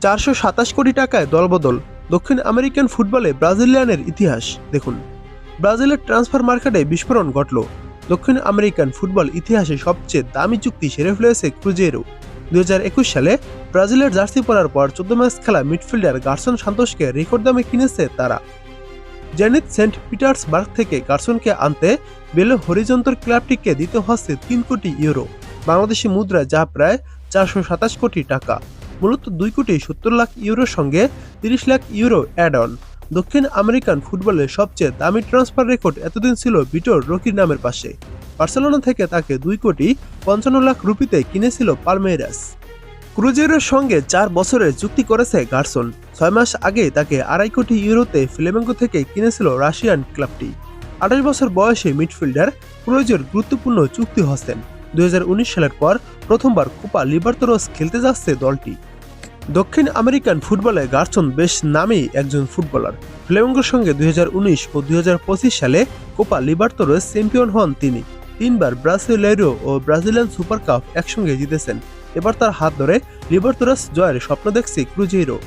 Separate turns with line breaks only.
427 কোটি টাকায় দলবদল। দক্ষিণ আমেরিকান ফুটবলে ব্রাজিলিয়ানের ইতিহাস দেখুন। ব্রাজিলের ট্রান্সফার মার্কেটে বিস্ফোরণ ঘটল। দক্ষিণ আমেরিকান ফুটবল ইতিহাসে সবচেয়ে দামি চুক্তি সেরে ফেলেছে ক্রুজেইরো। 2021 সালে ব্রাজিলের জার্সি পরার পর 14 ম্যাচ খেলা মিডফিল্ডার গার্সন সান্তোসকে রেকর্ড দামে কিনেছে তারা। জেনিত সেন্ট পিটার্সবার্গ থেকে গার্সনকে আনতে বেলো হরিজন্তের ক্লাবটিকে দিতে হচ্ছে 3 কোটি ইউরো, বাংলাদেশি মুদ্রা যা প্রায় 427 কোটি টাকা। মূলত 2 কোটি 70 লাখ ইউরোর সঙ্গে 30 লাখ ইউরো অ্যাড অন। দক্ষিণ আমেরিকান ফুটবলের সবচেয়ে দামি ট্রান্সফার রেকর্ড এতদিন ছিল ভিটর রকির নামের পাশে। বার্সেলোনা থেকে তাকে 2 কোটি 55 লাখ রুপিতে কিনেছিল পালমেইরাস। ক্রুজেইরোর সঙ্গে 4 বছরের চুক্তি করেছে গার্সন। 6 মাস আগে তাকে 2.5 কোটি ইউরোতে ফ্লেমেঙ্গো থেকে কিনেছিল রাশিয়ান ক্লাবটি। 28 বছর বয়সী মিডফিল্ডার ক্রুজের গুরুত্বপূর্ণ চুক্তি হচ্ছেন। 2019 সালের পর প্রথমবার কোপা লিবার্তাদোস খেলতে যাচ্ছে দলটি। দক্ষিণ আমেরিকান ফুটবলে গার্সন বেশ নামী একজন ফুটবলার। ফ্লেমেঙ্গোর সঙ্গে 2019 ও 2025 সালে কোপা লিবার্তাদোস চ্যাম্পিয়ন হন তিনি। 3 বার ব্রাসিলেইরো ও ব্রাজিলিয়ান সুপার কাপ একসঙ্গে জিতেছেন। এবার তার হাত ধরে লিবার্তাদোস জয়ের স্বপ্ন দেখছে ক্রুজেইরো।